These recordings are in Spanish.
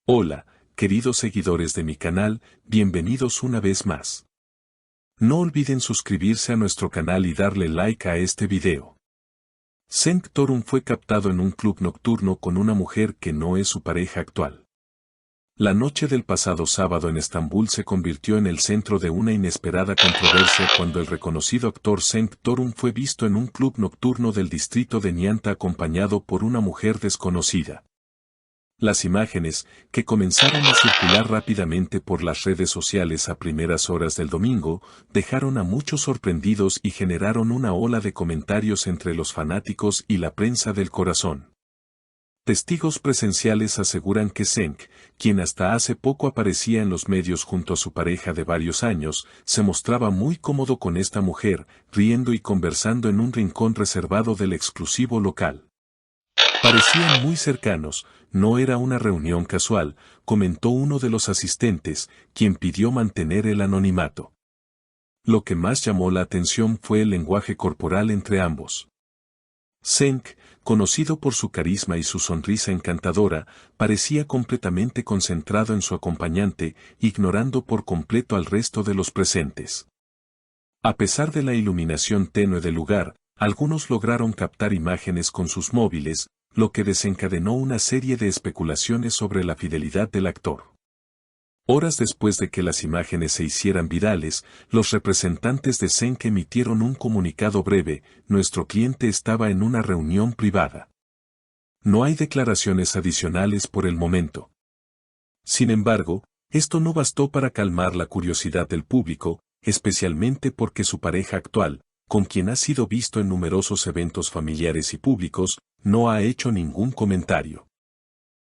Hola, queridos seguidores de mi canal, bienvenidos una vez más. No olviden suscribirse a nuestro canal y darle like a este video. Cenk Torun fue captado en un club nocturno con una mujer que no es su pareja actual. La noche del pasado sábado en Estambul se convirtió en el centro de una inesperada controversia cuando el reconocido actor Cenk Torun fue visto en un club nocturno del distrito de Nianta acompañado por una mujer desconocida. Las imágenes, que comenzaron a circular rápidamente por las redes sociales a primeras horas del domingo, dejaron a muchos sorprendidos y generaron una ola de comentarios entre los fanáticos y la prensa del corazón. Testigos presenciales aseguran que Cenk, quien hasta hace poco aparecía en los medios junto a su pareja de varios años, se mostraba muy cómodo con esta mujer, riendo y conversando en un rincón reservado del exclusivo local. Parecían muy cercanos, no era una reunión casual, comentó uno de los asistentes, quien pidió mantener el anonimato. Lo que más llamó la atención fue el lenguaje corporal entre ambos. Cenk, conocido por su carisma y su sonrisa encantadora, parecía completamente concentrado en su acompañante, ignorando por completo al resto de los presentes. A pesar de la iluminación tenue del lugar, algunos lograron captar imágenes con sus móviles, lo que desencadenó una serie de especulaciones sobre la fidelidad del actor. Horas después de que las imágenes se hicieran virales, los representantes de Cenk emitieron un comunicado breve: nuestro cliente estaba en una reunión privada. No hay declaraciones adicionales por el momento. Sin embargo, esto no bastó para calmar la curiosidad del público, especialmente porque su pareja actual, con quien ha sido visto en numerosos eventos familiares y públicos, no ha hecho ningún comentario.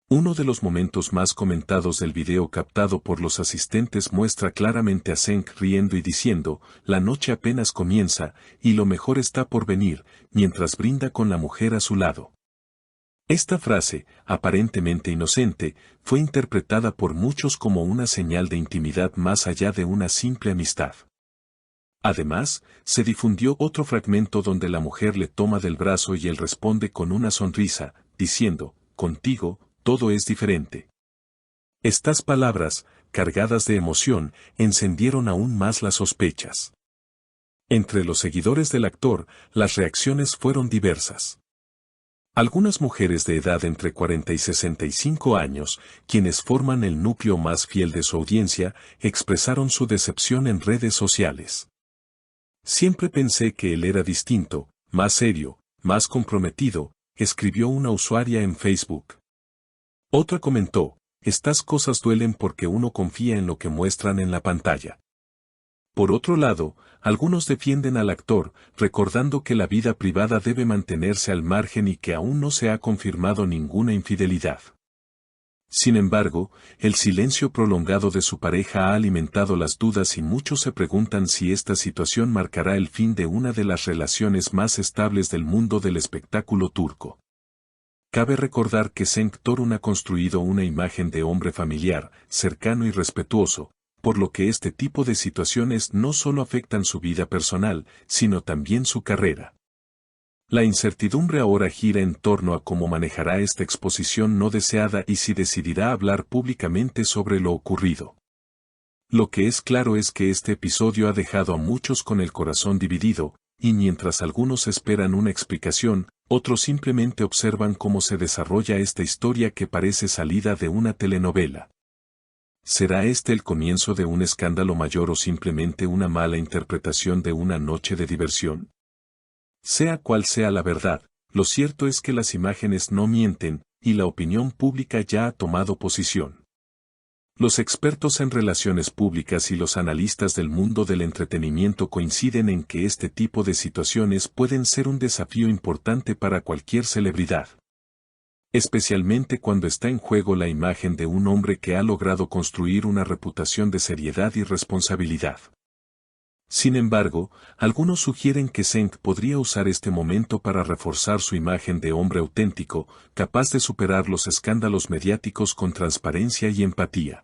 Uno de los momentos más comentados del video captado por los asistentes muestra claramente a Cenk riendo y diciendo: la noche apenas comienza, y lo mejor está por venir, mientras brinda con la mujer a su lado. Esta frase, aparentemente inocente, fue interpretada por muchos como una señal de intimidad más allá de una simple amistad. Además, se difundió otro fragmento donde la mujer le toma del brazo y él responde con una sonrisa, diciendo: contigo, todo es diferente. Estas palabras, cargadas de emoción, encendieron aún más las sospechas. Entre los seguidores del actor, las reacciones fueron diversas. Algunas mujeres de edad entre 40 y 65 años, quienes forman el núcleo más fiel de su audiencia, expresaron su decepción en redes sociales. Siempre pensé que él era distinto, más serio, más comprometido, escribió una usuaria en Facebook. Otra comentó: estas cosas duelen porque uno confía en lo que muestran en la pantalla. Por otro lado, algunos defienden al actor, recordando que la vida privada debe mantenerse al margen y que aún no se ha confirmado ninguna infidelidad. Sin embargo, el silencio prolongado de su pareja ha alimentado las dudas y muchos se preguntan si esta situación marcará el fin de una de las relaciones más estables del mundo del espectáculo turco. Cabe recordar que Cenk Torun ha construido una imagen de hombre familiar, cercano y respetuoso, por lo que este tipo de situaciones no solo afectan su vida personal, sino también su carrera. La incertidumbre ahora gira en torno a cómo manejará esta exposición no deseada y si decidirá hablar públicamente sobre lo ocurrido. Lo que es claro es que este episodio ha dejado a muchos con el corazón dividido, y mientras algunos esperan una explicación, otros simplemente observan cómo se desarrolla esta historia que parece salida de una telenovela. ¿Será este el comienzo de un escándalo mayor o simplemente una mala interpretación de una noche de diversión? Sea cual sea la verdad, lo cierto es que las imágenes no mienten, y la opinión pública ya ha tomado posición. Los expertos en relaciones públicas y los analistas del mundo del entretenimiento coinciden en que este tipo de situaciones pueden ser un desafío importante para cualquier celebridad. Especialmente cuando está en juego la imagen de un hombre que ha logrado construir una reputación de seriedad y responsabilidad. Sin embargo, algunos sugieren que Cenk podría usar este momento para reforzar su imagen de hombre auténtico, capaz de superar los escándalos mediáticos con transparencia y empatía.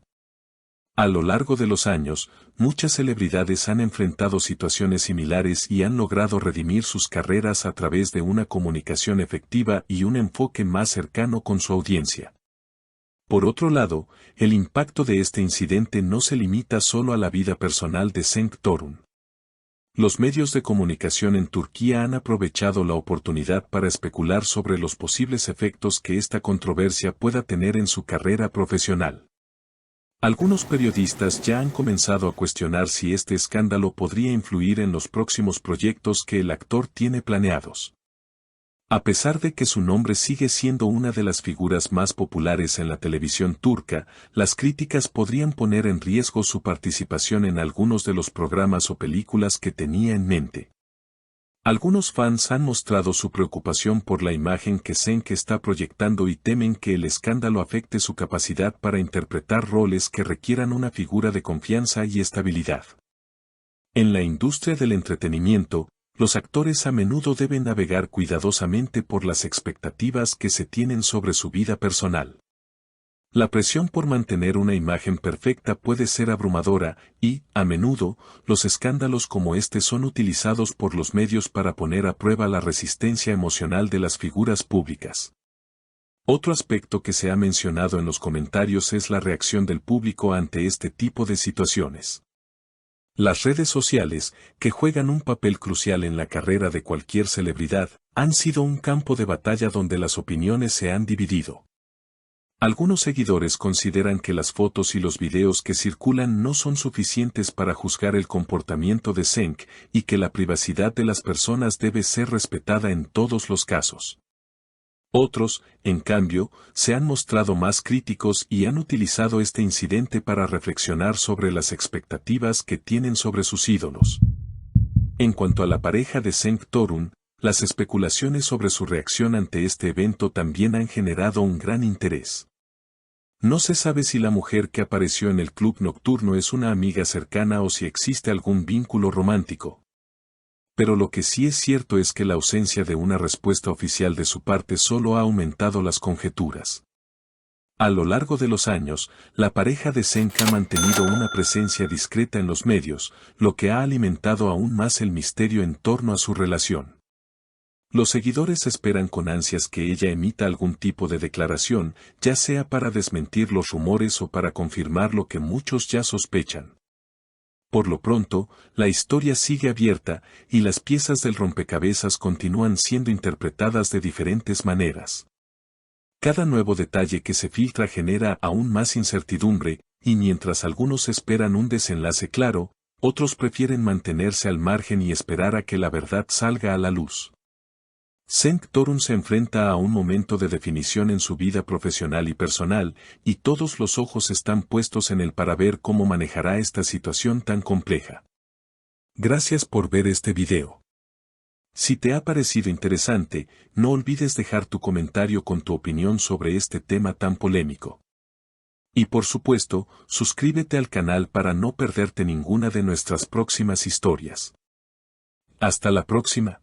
A lo largo de los años, muchas celebridades han enfrentado situaciones similares y han logrado redimir sus carreras a través de una comunicación efectiva y un enfoque más cercano con su audiencia. Por otro lado, el impacto de este incidente no se limita solo a la vida personal de Cenk Torun. Los medios de comunicación en Turquía han aprovechado la oportunidad para especular sobre los posibles efectos que esta controversia pueda tener en su carrera profesional. Algunos periodistas ya han comenzado a cuestionar si este escándalo podría influir en los próximos proyectos que el actor tiene planeados. A pesar de que su nombre sigue siendo una de las figuras más populares en la televisión turca, las críticas podrían poner en riesgo su participación en algunos de los programas o películas que tenía en mente. Algunos fans han mostrado su preocupación por la imagen que Cenk está proyectando y temen que el escándalo afecte su capacidad para interpretar roles que requieran una figura de confianza y estabilidad. En la industria del entretenimiento, los actores a menudo deben navegar cuidadosamente por las expectativas que se tienen sobre su vida personal. La presión por mantener una imagen perfecta puede ser abrumadora y, a menudo, los escándalos como este son utilizados por los medios para poner a prueba la resistencia emocional de las figuras públicas. Otro aspecto que se ha mencionado en los comentarios es la reacción del público ante este tipo de situaciones. Las redes sociales, que juegan un papel crucial en la carrera de cualquier celebridad, han sido un campo de batalla donde las opiniones se han dividido. Algunos seguidores consideran que las fotos y los videos que circulan no son suficientes para juzgar el comportamiento de Cenk y que la privacidad de las personas debe ser respetada en todos los casos. Otros, en cambio, se han mostrado más críticos y han utilizado este incidente para reflexionar sobre las expectativas que tienen sobre sus ídolos. En cuanto a la pareja de Cenk Torun, las especulaciones sobre su reacción ante este evento también han generado un gran interés. No se sabe si la mujer que apareció en el club nocturno es una amiga cercana o si existe algún vínculo romántico. Pero lo que sí es cierto es que la ausencia de una respuesta oficial de su parte solo ha aumentado las conjeturas. A lo largo de los años, la pareja de Cenk ha mantenido una presencia discreta en los medios, lo que ha alimentado aún más el misterio en torno a su relación. Los seguidores esperan con ansias que ella emita algún tipo de declaración, ya sea para desmentir los rumores o para confirmar lo que muchos ya sospechan. Por lo pronto, la historia sigue abierta, y las piezas del rompecabezas continúan siendo interpretadas de diferentes maneras. Cada nuevo detalle que se filtra genera aún más incertidumbre, y mientras algunos esperan un desenlace claro, otros prefieren mantenerse al margen y esperar a que la verdad salga a la luz. Cenk Torun se enfrenta a un momento de definición en su vida profesional y personal, y todos los ojos están puestos en él para ver cómo manejará esta situación tan compleja. Gracias por ver este video. Si te ha parecido interesante, no olvides dejar tu comentario con tu opinión sobre este tema tan polémico. Y por supuesto, suscríbete al canal para no perderte ninguna de nuestras próximas historias. Hasta la próxima.